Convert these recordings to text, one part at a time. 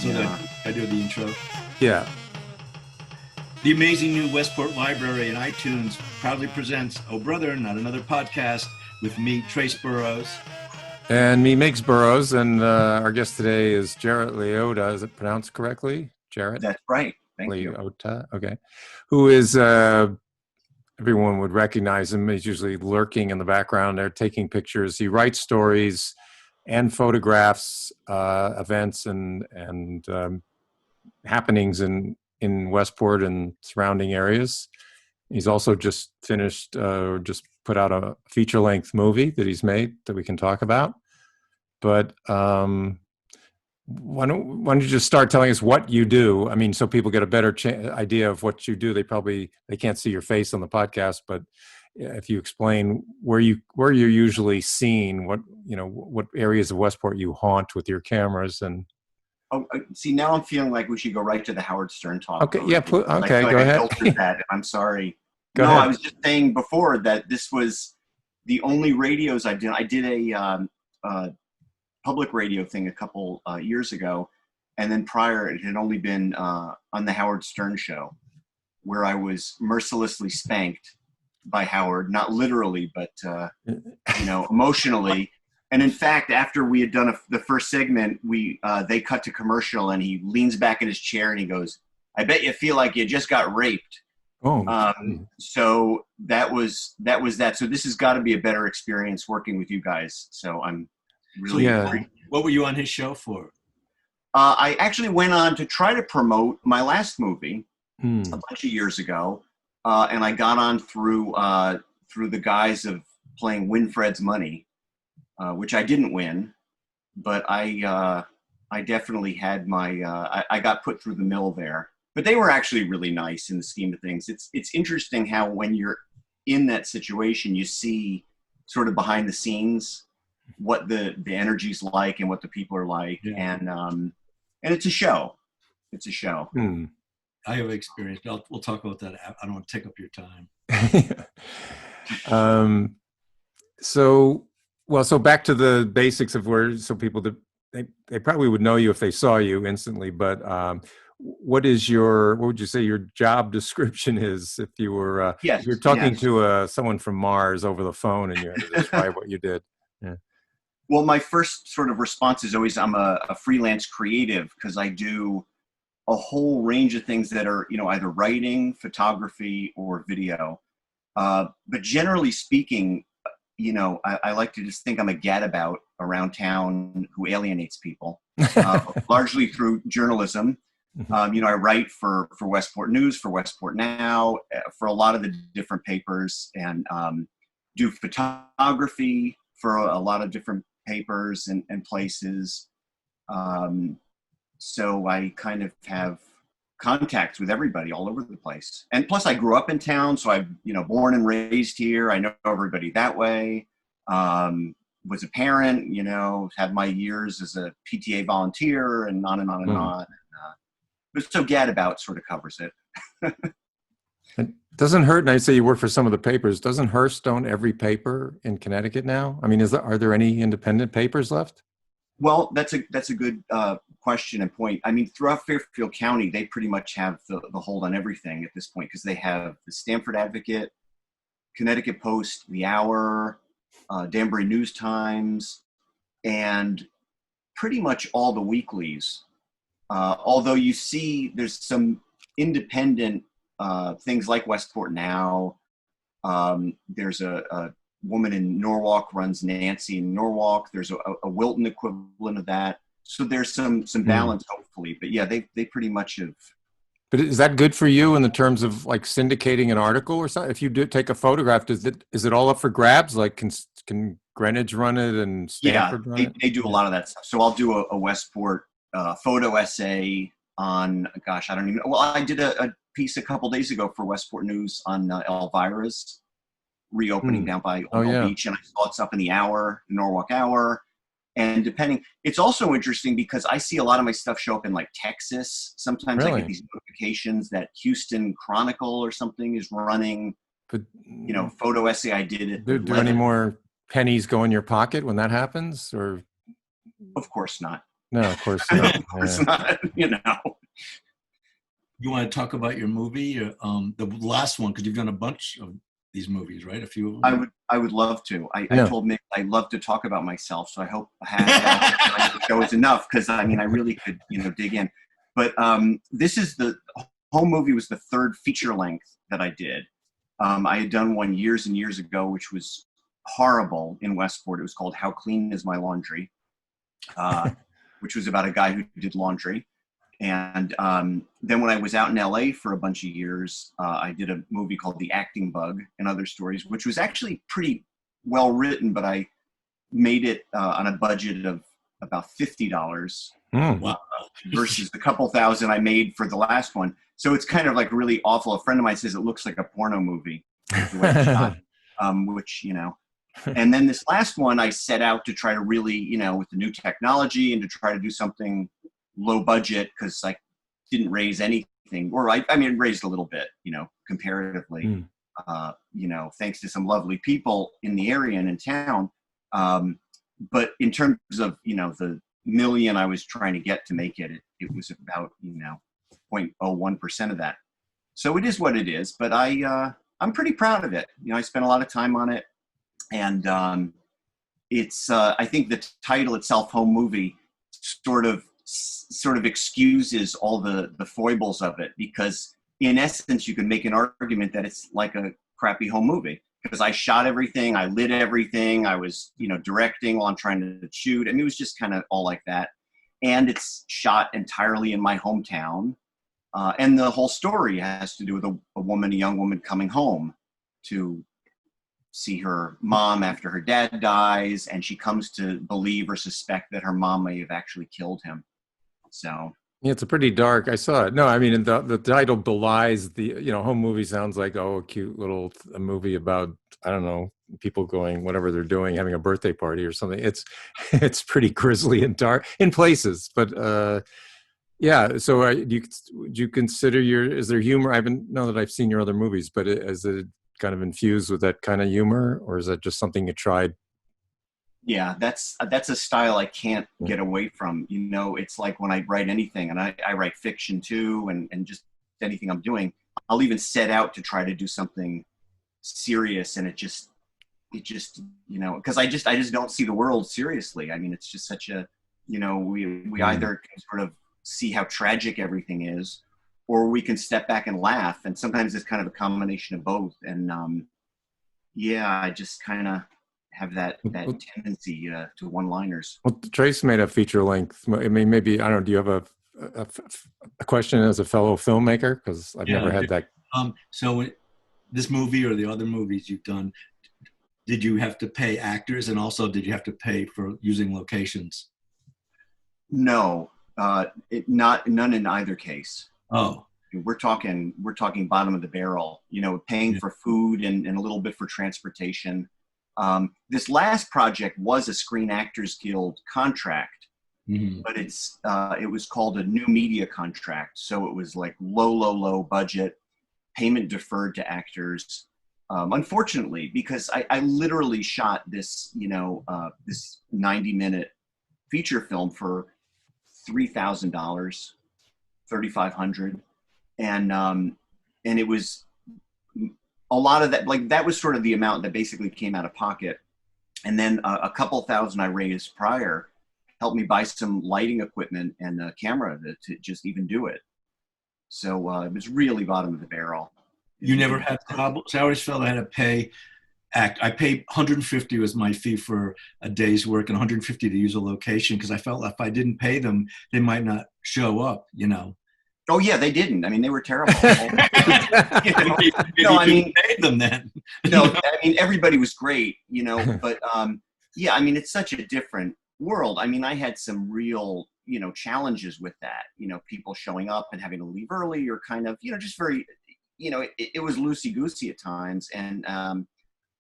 So Yeah. I do the intro. Yeah. The amazing new Westport Library and iTunes proudly presents Oh Brother, Not Another Podcast with me, Trace Burroughs. And me, Miggs Burroughs, and our guest today is Jarret Liotta. Is it pronounced correctly? Jarret? That's right. Thank you. Liotta, okay. Who is, everyone would recognize him. He's usually lurking in the background there, taking pictures. He writes stories and photographs, events and happenings in Westport and surrounding areas. He's also just finished, just put out a feature-length movie that he's made that we can talk about. But why don't you just start telling us what you do? I mean, so people get a better idea of what you do. They can't see your face on the podcast, but if you explain where you're usually seen, what areas of Westport you haunt with your cameras and. Oh, see, now I'm feeling like we should go right to the Howard Stern talk. Okay, yeah, okay, go ahead. I filtered that. I'm sorry. Go ahead. I was just saying before that this was the only radios I've done. I did a public radio thing a couple years ago, and then prior it had only been on the Howard Stern show, where I was mercilessly spanked by Howard, not literally, but emotionally. And in fact, after we had done the first segment, they cut to commercial, and he leans back in his chair and he goes, "I bet you feel like you just got raped." Oh, so that was that. So this has got to be a better experience working with you guys. So I'm really. Yeah. What were you on his show for? I actually went on to try to promote my last movie a bunch of years ago, and I got on through the guise of playing Winfred's Money. Which I didn't win, but I definitely had I got put through the mill there. But they were actually really nice in the scheme of things. It's interesting how when you're in that situation, you see sort of behind the scenes what the energy's like and what the people are like, and it's a show. It's a show. I have experience. We'll talk about that. I don't want to take up your time. So back to the basics of so people they probably would know you if they saw you instantly, but what would you say your job description is if you were if you're talking to someone from Mars over the phone and you had to describe what you did? Yeah. Well, my first sort of response is always I'm a freelance creative, because I do a whole range of things that are either writing, photography, or video. But generally speaking, I like to just think I'm a gadabout around town who alienates people, largely through journalism. I write for Westport News, for Westport Now, for a lot of the different papers, and do photography for a lot of different papers and places. So I kind of have contacts with everybody all over the place. And plus I grew up in town, so I'm, born and raised here. I know everybody that way. Was a parent, had my years as a PTA volunteer and on and on and on. But so gadabout sort of covers it. It doesn't hurt, and I say you work for some of the papers. Doesn't Hearst own every paper in Connecticut now? I mean, are there any independent papers left? Well, that's a good question and point. I mean, throughout Fairfield County, they pretty much have the hold on everything at this point, because they have the Stamford Advocate, Connecticut Post, The Hour, Danbury News Times, and pretty much all the weeklies. Although you see there's some independent things like Westport Now. There's a woman in Norwalk runs Nancy in Norwalk. There's a Wilton equivalent of that. So there's some balance, hopefully. But yeah, they pretty much have. But is that good for you in the terms of like syndicating an article or something? If you do take a photograph, is it all up for grabs? Like can Greenwich run it and Stanford run it? They do a lot of that stuff. So I'll do a Westport photo essay on, gosh, I don't even know. Well, I did a piece a couple days ago for Westport News on Elvira's reopening down by Old Beach, and I saw it's up in the Hour, the Norwalk Hour. And it's also interesting because I see a lot of my stuff show up in like Texas. Sometimes I get these notifications that Houston Chronicle or something is running, photo essay I did. Do any more pennies go in your pocket when that happens? Or of course not. No, of course Of not. course Yeah. not, you know. You want to talk about your movie, or, the last one, because you've done a bunch of these movies, right? A few of them. I would love to. I Yeah. told Mick I love to talk about myself, so I hope half the show is enough, because I mean I really could, you know, dig in. But this is the whole movie was the third feature length that I did. I had done one years and years ago, which was horrible in Westport. It was called How Clean Is My Laundry, which was about a guy who did laundry. And then when I was out in LA for a bunch of years, I did a movie called The Acting Bug and Other Stories, which was actually pretty well written, but I made it on a budget of about $50 Wow. versus the couple thousand I made for the last one. So it's kind of like really awful. A friend of mine says it looks like a porno movie, the way it's shot, which, you know. And then this last one, I set out to try to really, you know, with the new technology and to try to do something low budget, because I didn't raise anything, or I mean, raised a little bit, you know, comparatively, you know, thanks to some lovely people in the area and in town. But in terms of, you know, the million I was trying to get to make it, it was about, you know, 0.01% of that. So it is what it is, but I'm pretty proud of it. You know, I spent a lot of time on it, and it's, I think the title itself, Home Movie, sort of excuses all the foibles of it, because in essence you can make an argument that it's like a crappy home movie, because I shot everything, I lit everything, I was, you know, directing while I'm trying to shoot. I mean, it was just kind of all like that, and it's shot entirely in my hometown, and the whole story has to do with a young woman coming home to see her mom after her dad dies, and she comes to believe or suspect that her mom may have actually killed him. So Yeah, it's a pretty dark. I saw it. No, I mean, the title belies the, you know, home movie sounds like, oh, a cute little a movie about, I don't know, people going whatever they're doing, having a birthday party or something. It's pretty grisly and dark in places, but yeah. So do you consider is there humor? I haven't know that I've seen your other movies, but is it kind of infused with that kind of humor, or is that just something you tried? yeah, that's a style I can't get away from. You know, it's like when I write anything, and I write fiction too, and just anything I'm doing, I'll even set out to try to do something serious, and it just, you know, because I just don't see the world seriously. I mean, it's just such a, you know, we either can sort of see how tragic everything is, or we can step back and laugh, and sometimes it's kind of a combination of both. And yeah, I just kind of have that tendency to one-liners. Well, Trace made a feature length. I mean, maybe, I don't know, do you have a question as a fellow filmmaker? Because I've never had that. So this movie or the other movies you've done, did you have to pay actors, and also did you have to pay for using locations? No, none in either case. Oh, we're talking bottom of the barrel, you know, paying for food and a little bit for transportation. This last project was a Screen Actors Guild contract, but it was called a new media contract. So it was like low budget, payment deferred to actors. Unfortunately, because I literally shot this, you know, this 90-minute feature film for $3,000, $3,500, and it was a lot of that. Like, that was sort of the amount that basically came out of pocket, and then a couple thousand I raised prior helped me buy some lighting equipment and a camera to just even do it. So it was really bottom of the barrel. You never had problems? I always felt I had to pay I paid $150 was my fee for a day's work, and $150 to use a location, because I felt if I didn't pay them, they might not show up, you know. Oh yeah, they didn't. I mean, they were terrible. You know? Maybe no, I mean, paid them then. No, I mean, everybody was great, you know, but yeah, I mean, it's such a different world. I mean, I had some real, you know, challenges with that, you know, people showing up and having to leave early, or kind of, you know, just very, you know, it was loosey-goosey at times, and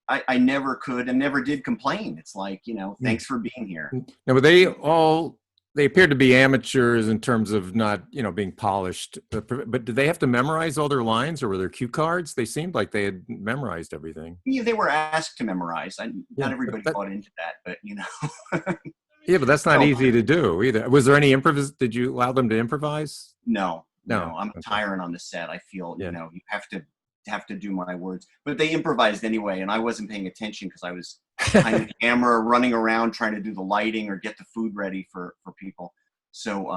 I never could and never did complain. It's like, you know, thanks for being here. No, but they appeared to be amateurs in terms of not, you know, being polished. But did they have to memorize all their lines, or were there cue cards? They seemed like they had memorized everything. Yeah, they were asked to memorize. Not everybody bought into that, but, you know. Yeah, but that's not So easy to do either. Was there any Did you allow them to improvise? no, No. I'm a Okay. tyrant on the set. I feel, Yeah. you have to do my words, but they improvised anyway, and I wasn't paying attention because I was behind the camera, running around trying to do the lighting or get the food ready for people. So,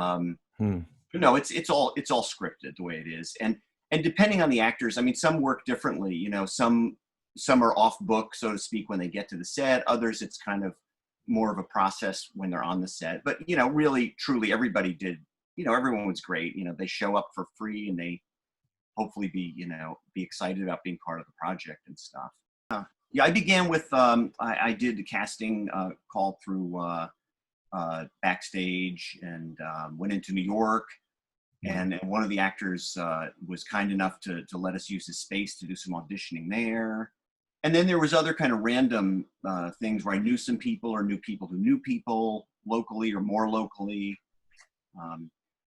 Hmm. no, it's all scripted the way it is, and depending on the actors, I mean, some work differently. Some are off book, so to speak, when they get to the set. Others, it's kind of more of a process when they're on the set. But really, truly, everybody did. Everyone was great. They show up for free, and they hopefully be excited about being part of the project and stuff. Yeah, I began with I did the casting call through Backstage, and went into New York, and one of the actors was kind enough to let us use his space to do some auditioning there. And then there was other kind of random things where I knew some people or knew people who knew people locally or more locally.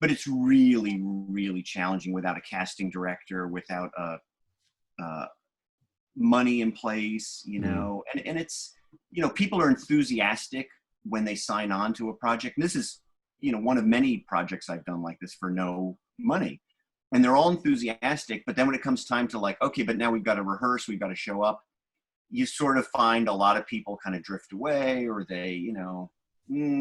But it's really, really challenging without a casting director, without money in place, and it's, people are enthusiastic when they sign on to a project. And this is, one of many projects I've done like this for no money. And they're all enthusiastic, but then when it comes time to like, okay, but now we've got to rehearse, we've got to show up, you sort of find a lot of people kind of drift away, or they,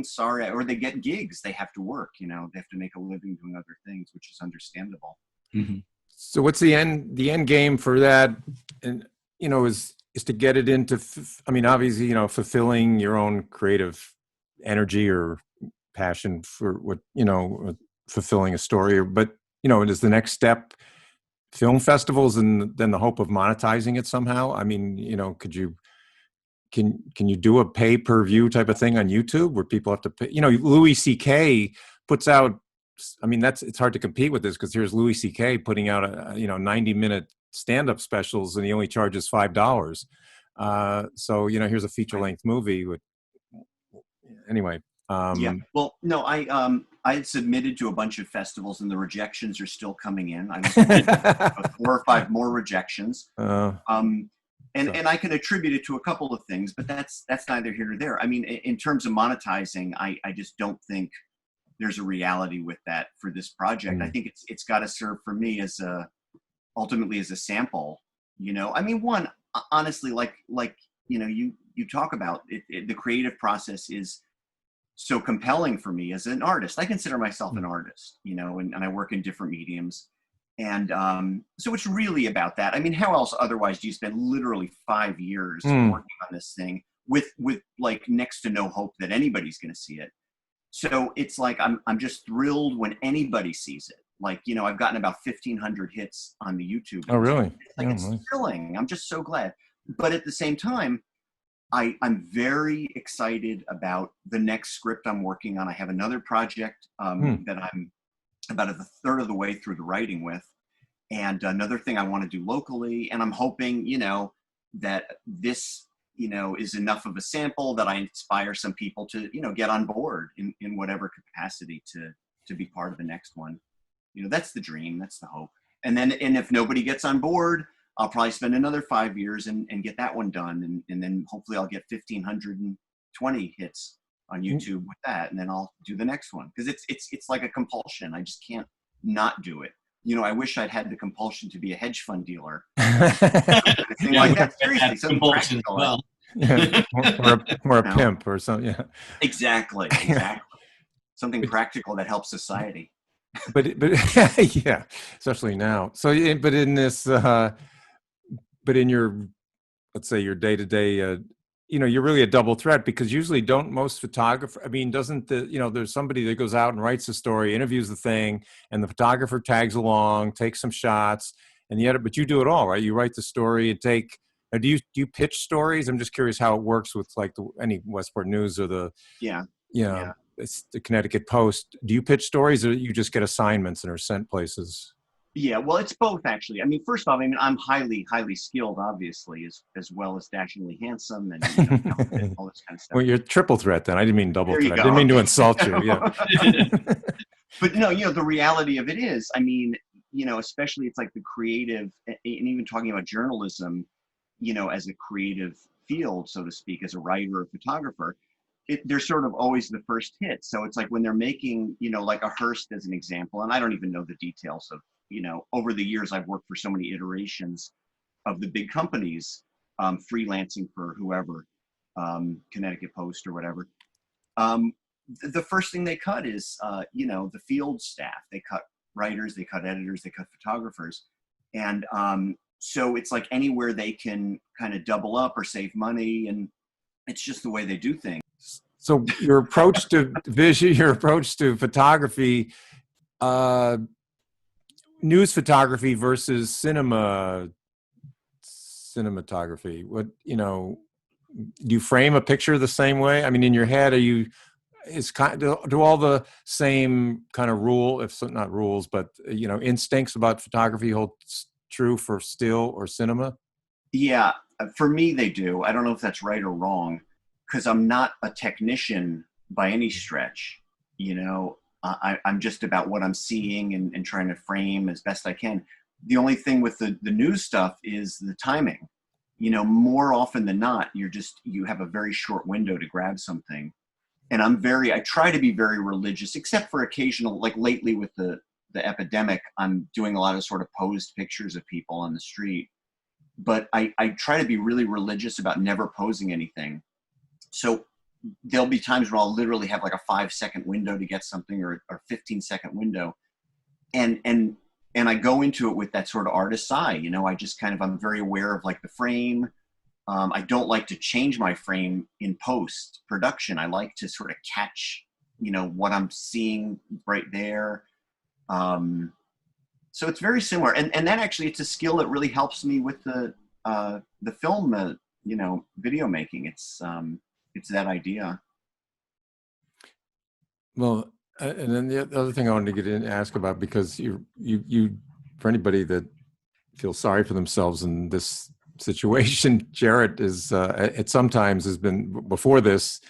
sorry, or they get gigs, they have to work, they have to make a living doing other things, which is understandable. Mm-hmm. So what's the end game for that? And, is to get it into, I mean, obviously, fulfilling your own creative energy or passion for what, fulfilling a story, but, is the next step film festivals and then the hope of monetizing it somehow? I mean, can you do a pay-per-view type of thing on YouTube where people have to pay? Louis C.K. puts out, I mean, it's hard to compete with this because here's Louis C.K. putting out 90-minute stand-up specials, and he only charges $5. So here's a feature-length movie with, anyway. Yeah. Well, no, I had submitted to a bunch of festivals, and the rejections are still coming in. I was 4 or 5 more rejections. And I can attribute it to a couple of things, but that's neither here nor there. I mean, in terms of monetizing, I just don't think there's a reality with that for this project. I think it's got to serve for me ultimately as a sample. I mean, one, honestly, like you talk about it, the creative process is so compelling for me as an artist. I consider myself an artist, and I work in different mediums. And so it's really about that. I mean, how else otherwise do you spend literally 5 years working on this thing with like next to no hope that anybody's going to see it? So it's like I'm just thrilled when anybody sees it. Like, I've gotten about 1,500 hits on the YouTube. Oh, really? It's thrilling. I'm just so glad. But at the same time, I'm very excited about the next script I'm working on. I have another project that I'm about a third of the way through the writing with, and another thing I want to do locally. And I'm hoping, that this, is enough of a sample that I inspire some people to, get on board in whatever capacity to be part of the next one. That's the dream. That's the hope. And if nobody gets on board, I'll probably spend another 5 years and get that one done. And then hopefully I'll get 1,520 hits on YouTube with that. And then I'll do the next one. Because it's like a compulsion. I just can't not do it. I wish I'd had the compulsion to be a hedge fund dealer. Thing like that. Seriously, something practical. Well. or a pimp or something. Yeah. Exactly. Something practical that helps society. But yeah, especially now. So, but in this, but in your, let's say your day-to-day, you're really a double threat, because usually don't most photographers, I mean, doesn't there's somebody that goes out and writes the story, interviews the thing, and the photographer tags along, takes some shots, and but you do it all, right? You write the story and do you pitch stories? I'm just curious how it works with like any Westport News or the, it's the Connecticut Post. Do you pitch stories, or you just get assignments and are sent places? Yeah, well, it's both, actually. I mean, first off, I'm highly, highly skilled, obviously, as well as dashingly handsome and all this kind of stuff. Well, you're triple threat then. I didn't mean double threat. I didn't mean to insult you. Yeah. But the reality of it is, I mean, especially it's like the creative, and even talking about journalism, as a creative field, so to speak, as a writer or photographer, they're sort of always the first hit. So it's like when they're making, like a Hearst as an example, and I don't even know the details of, over the years, I've worked for so many iterations of the big companies, freelancing for whoever, Connecticut Post or whatever. The first thing they cut is, the field staff. They cut writers, they cut editors, they cut photographers. And so it's like anywhere they can kind of double up or save money, and it's just the way they do things. So your approach to vision, your approach to photography, news photography versus cinematography. What, do you frame a picture the same way? I mean, in your head, do all the same kind of rule, if not rules, but instincts about photography hold true for still or cinema? Yeah, for me, they do. I don't know if that's right or wrong, because I'm not a technician by any stretch. I'm just about what I'm seeing and trying to frame as best I can. The only thing with the news stuff is the timing. More often than not, you have a very short window to grab something. And I try to be very religious, except for occasional, like lately with the epidemic, I'm doing a lot of sort of posed pictures of people on the street. But I try to be really religious about never posing anything. So there'll be times when I'll literally have like a 5-second window to get something, or 15-second window. And I go into it with that sort of artist's eye. I just I'm very aware of like the frame. I don't like to change my frame in post production. I like to sort of catch, what I'm seeing right there. So it's very similar. And that actually, it's a skill that really helps me with the film, video making. It's that idea. Well, and then the other thing I wanted to get in and ask about, because you for anybody that feels sorry for themselves in this situation, Jarret is it sometimes has been before this,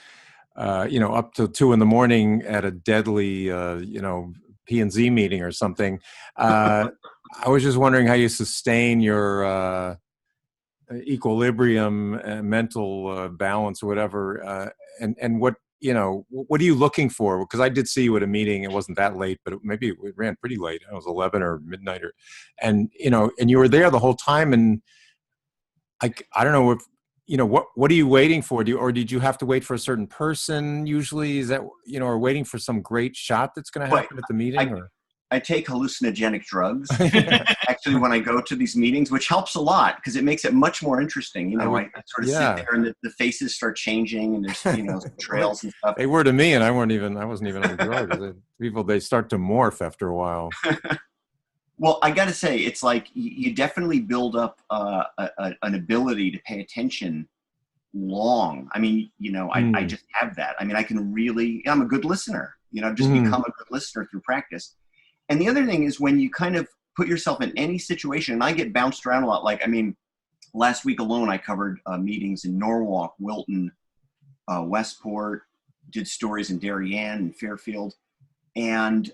up till 2 a.m. at a deadly, P&Z meeting or something. I was just wondering how you sustain your equilibrium, mental balance, or whatever, and what what are you looking for? Because I did see you at a meeting. It wasn't that late, but maybe it ran pretty late. It was 11 or midnight, and you were there the whole time. And I don't know if what are you waiting for? Did you have to wait for a certain person? Usually, is that or waiting for some great shot that's going to happen at the meeting? I take hallucinogenic drugs actually when I go to these meetings, which helps a lot because it makes it much more interesting. I sort of sit there and the faces start changing, and there's trails and stuff. They were to me, and I wasn't even on drugs. People, they start to morph after a while. Well, I got to say, it's like you definitely build up an ability to pay attention long. I mean, I just have that. I mean, I'm a good listener. I've just become a good listener through practice. And the other thing is when you kind of put yourself in any situation, and I get bounced around a lot. Like, I mean, last week alone, I covered meetings in Norwalk, Wilton, Westport, did stories in Darien and Fairfield. And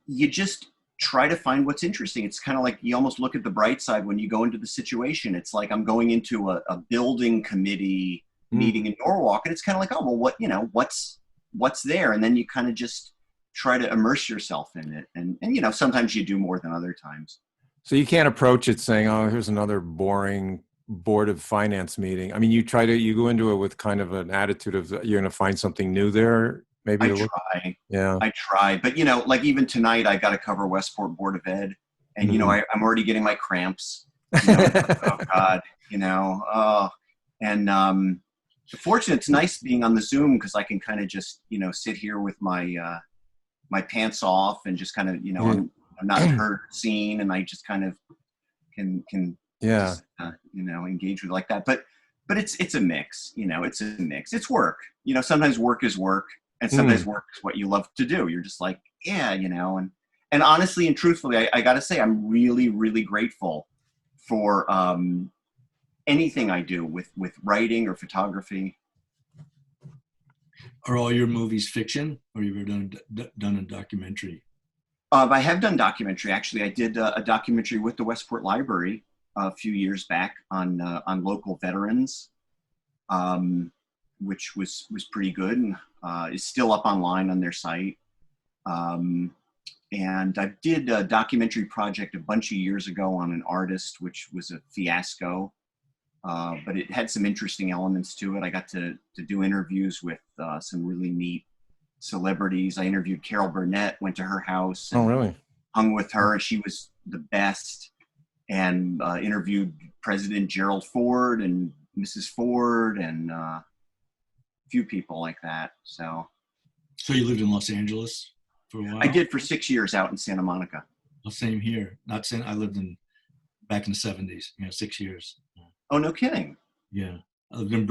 you just try to find what's interesting. It's kind of like you almost look at the bright side when you go into the situation. It's like I'm going into a building committee meeting in Norwalk, and it's kind of like, oh, well, what's there? And then you kind of just try to immerse yourself in it. And sometimes you do more than other times. So you can't approach it saying, oh, here's another boring board of finance meeting. I mean, you go into it with kind of an attitude of you're going to find something new there. Maybe I try. But, like even tonight, I got to cover Westport Board of Ed. And, I'm already getting my cramps. Oh, God, And fortunately, it's nice being on the Zoom because I can kind of just, sit here with my my pants off and just kind of, I'm not heard, seen, and I just kind of can just, engage with it like that. But it's a mix, it's a mix. It's work. Sometimes work is work, and sometimes work is what you love to do. You're just like, and honestly and truthfully, I got to say, I'm really, really grateful for anything I do with writing or photography. Are all your movies fiction, or you were done a documentary? I have done documentary. Actually, I did a documentary with the Westport Library a few years back on local veterans. which was pretty good, and is still up online on their site. And I did a documentary project a bunch of years ago on an artist, which was a fiasco, but it had some interesting elements to it. I got to do interviews with some really neat celebrities. I interviewed Carol Burnett, went to her house and Oh, really? hung with her. She was the best. And interviewed President Gerald Ford and Mrs. Ford and a few people like that. So you lived in Los Angeles for a while? I did for 6 years out in Santa Monica. Well, same here. I lived back in the 70s, 6 years. Oh, no kidding. Yeah. I lived in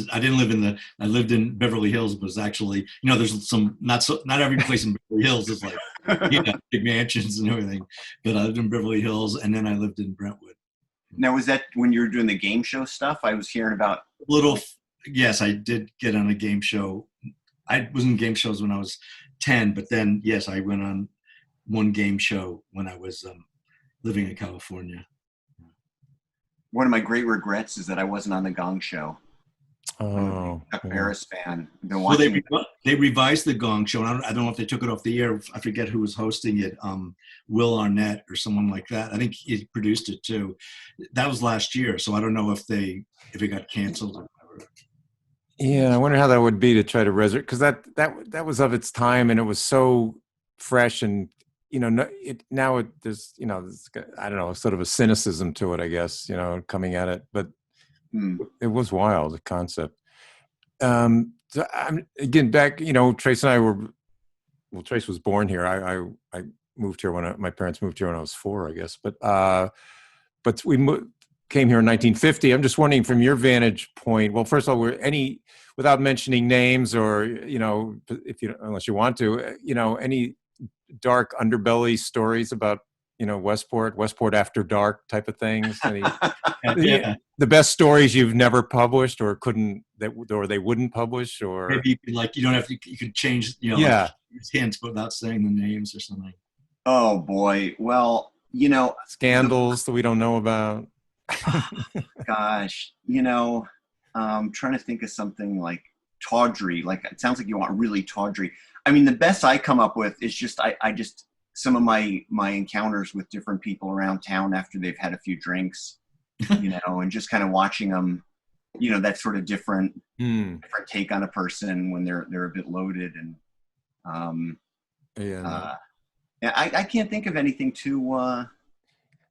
I lived in Beverly Hills, but it was actually, there's some, not every place in Beverly Hills is like, big mansions and everything. But I lived in Beverly Hills, and then I lived in Brentwood. Now, was that when you were doing the game show stuff? I was hearing about. Yes, I did get on a game show. I was in game shows when I was 10, but then, yes, I went on one game show when I was living in California. One of my great regrets is that I wasn't on the Gong Show. Oh, Chuck Barris fan. I've been Well, watching they revised the Gong Show. And I don't know if they took it off the air. I forget who was hosting it. Will Arnett or someone like that. I think he produced it too. That was last year, so I don't know if it got canceled or whatever. yeah. I wonder how that would be to try to resurrect, because that was of its time, and it was so fresh, and there's I don't know, sort of a cynicism to it, I guess, coming at it, but it was wild, the concept. So again, back, Trace and I Trace was born here. I moved here my parents moved here when I was 4, I guess, but we came here in 1950. I'm just wondering, from your vantage point, well, first of all, without mentioning names, or, unless you want to, any dark underbelly stories about, Westport after dark type of things? Yeah. The best stories you've never published or they wouldn't publish, or maybe you don't have to, you could change, yeah, hints without saying the names or something. Oh boy. Well, scandals that we don't know about. Gosh, trying to think of something like tawdry. Like, it sounds like you want really tawdry. I mean, the best I come up with is just some of my encounters with different people around town after they've had a few drinks, and just kind of watching them, that sort of different take on a person when they're a bit loaded. And I can't think of anything too.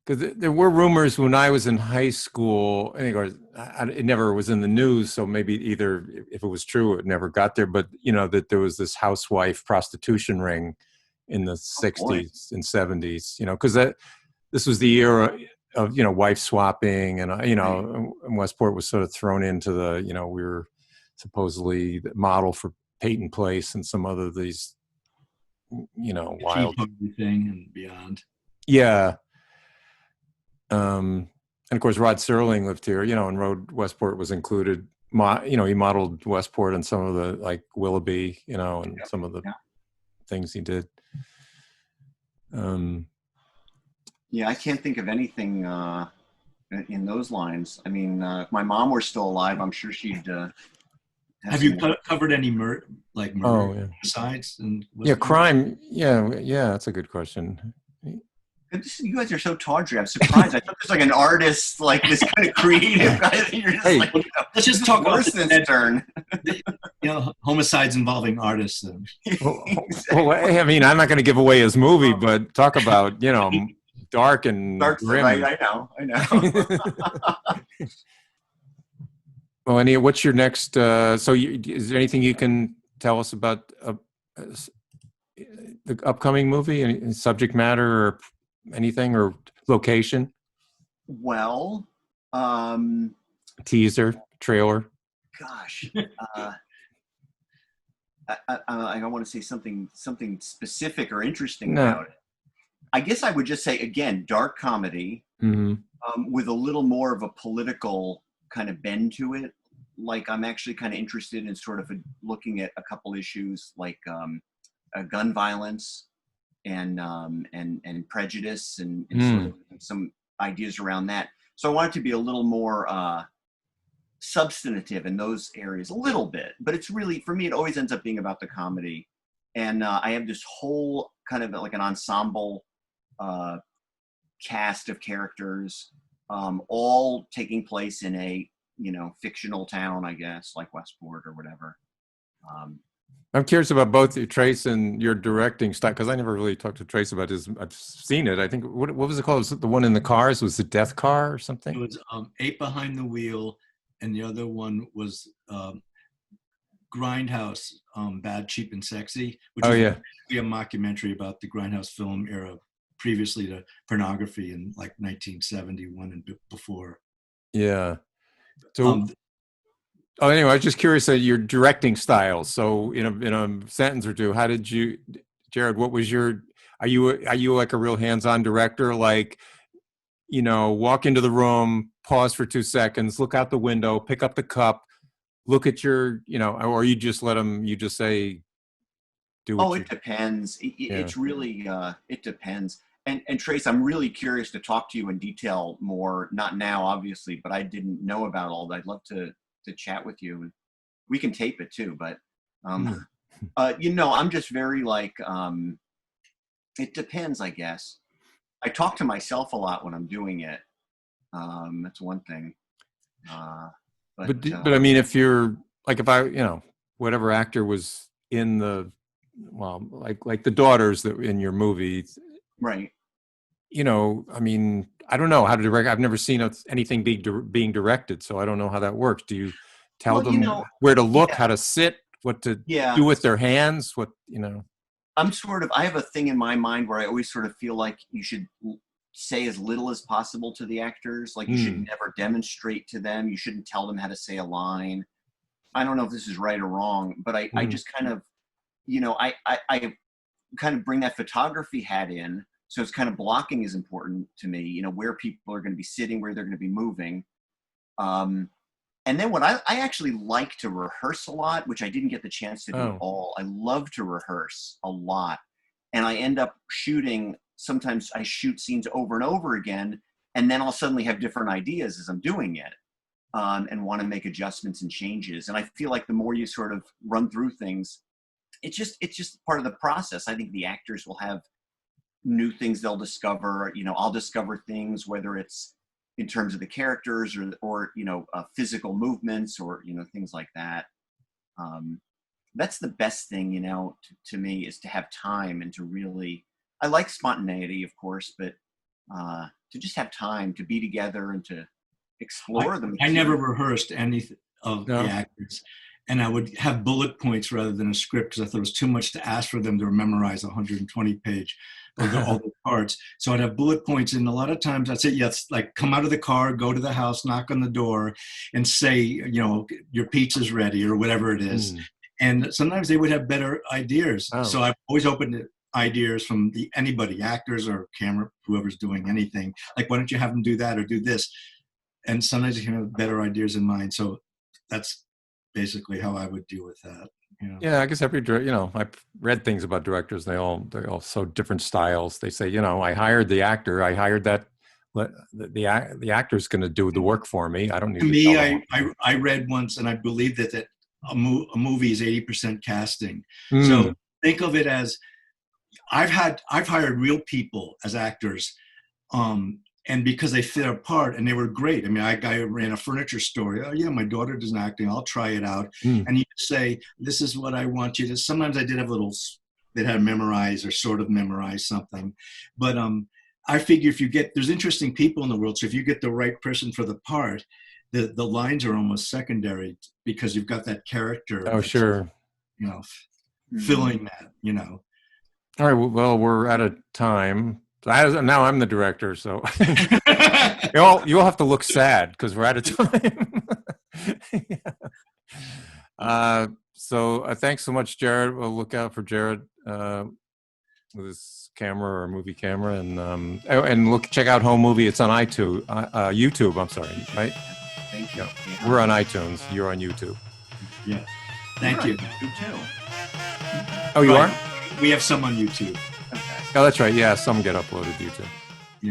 Because there were rumors when I was in high school, it never was in the news, so maybe either, if it was true, it never got there, but, that there was this housewife prostitution ring in the 60s and 70s, because this was the era of, wife swapping, and, and Westport was sort of thrown into the, we were supposedly the model for Peyton Place and some other these, wild thing and beyond. Yeah. And of course, Rod Serling lived here, and Westport was included. He modeled Westport and some of the, like, Willoughby, and some of the things he did. Yeah, I can't think of anything in those lines. I mean, if my mom were still alive, I'm sure she'd. Have you covered any murder besides? Crime. Yeah, that's a good question. You guys are so tawdry. I'm surprised. I thought there's like an artist, like this kind of creative guy that you're just let's just talk about this turn. Homicides involving artists. Then. Well, I mean, I'm not going to give away his movie, but talk about, dark and grim. Right, I know. Well, what's your next? Is there anything you can tell us about the upcoming movie? Any subject matter or anything, or location? Well, teaser, trailer. Gosh, I don't want to say something specific or interesting about it. I guess I would just say, again, dark comedy with a little more of a political kind of bend to it. Like, I'm actually kind of interested in sort of looking at a couple issues like gun violence and prejudice and sort of some ideas around that. So I want it to be a little more substantive in those areas a little bit, but it's really, for me, it always ends up being about the comedy. And I have this whole kind of like an ensemble cast of characters, all taking place in a, fictional town, I guess, like Westport or whatever. I'm curious about both Trace and your directing style, because I never really talked to Trace about his. I've seen it. I think what was it called? Was it the one in the cars? Was it Death Car or something? It was Eight Behind the Wheel, and the other one was Grindhouse, Bad, Cheap, and Sexy, which was basically a mockumentary about the Grindhouse film era, previously to pornography in like 1971 and before. Yeah. So. Oh, anyway, I was just curious at your directing style. So, in a sentence or two, how did you, Jarret? What was your? Are you like a real hands-on director? Like, walk into the room, pause for 2 seconds, look out the window, pick up the cup, look at your, or you just let them. You just say, do. Oh, it depends. It's really it depends. And Trace, I'm really curious to talk to you in detail more. Not now, obviously, but I didn't know about all that. I'd love to chat with you. We can tape it too, but I'm just very like it depends, I guess. I talk to myself a lot when I'm doing it. That's one thing. But I mean, if you're like, if I, whatever actor was in the, well, like the daughters that in your movie, right? I mean, I don't know how to direct. I've never seen anything being directed, so I don't know how that works. Do you tell them where to look, how to sit, what to do with their hands? I have a thing in my mind where I always sort of feel like you should say as little as possible to the actors. Like you should never demonstrate to them. You shouldn't tell them how to say a line. I don't know if this is right or wrong, but I just kind of, I kind of bring that photography hat in. So it's kind of blocking is important to me, where people are going to be sitting, where they're going to be moving. And then what I actually like to rehearse a lot, which I didn't get the chance to do at all. I love to rehearse a lot. And I end up shooting, sometimes I shoot scenes over and over again, and then I'll suddenly have different ideas as I'm doing it, and want to make adjustments and changes. And I feel like the more you sort of run through things, it's just part of the process. I think the actors will have new things they'll discover. I'll discover things, whether it's in terms of the characters or physical movements or things like that. That's the best thing, to me, is to have time and to really, I like spontaneity, of course, but to just have time to be together and to explore them. I never rehearsed any of the actors. And I would have bullet points rather than a script because I thought it was too much to ask for them to memorize 120-page of all the parts. So I'd have bullet points, and a lot of times I'd say, yes, like come out of the car, go to the house, knock on the door, and say, your pizza's ready or whatever it is. And sometimes they would have better ideas. So I've always opened to ideas from anybody, actors or camera, whoever's doing anything. Like, why don't you have them do that or do this? And sometimes you can have better ideas in mind. So that's basically how I would deal with that. Yeah, I guess every I've read things about directors. They're all so different styles. They say, I hired the actor. I hired that. The actor's going to do the work for me. I don't need to me. I read once, and I believe that a movie is 80% casting. So think of it as I've hired real people as actors. And because they fit a part and they were great. I mean, I ran a furniture store. Oh yeah, my daughter does acting. I'll try it out. And you say, this is what I want you to. Sometimes I did have that had to memorize or sort of memorize something. But I figure there's interesting people in the world. So if you get the right person for the part, the lines are almost secondary because you've got that character. Oh, sure. Filling that, All right. Well, we're out of time. Now I'm the director, so you'll have to look sad because we're out of time. So thanks so much, Jarret. We'll look out for Jarret with his camera or movie camera, and check out Home Movie. It's on iTunes, YouTube. I'm sorry, right? Thank you. Yeah. We're on iTunes. You're on YouTube. Yeah. Thank you. You too. Oh, you are? We have some on YouTube. Oh, that's right. Yeah, some get uploaded to YouTube.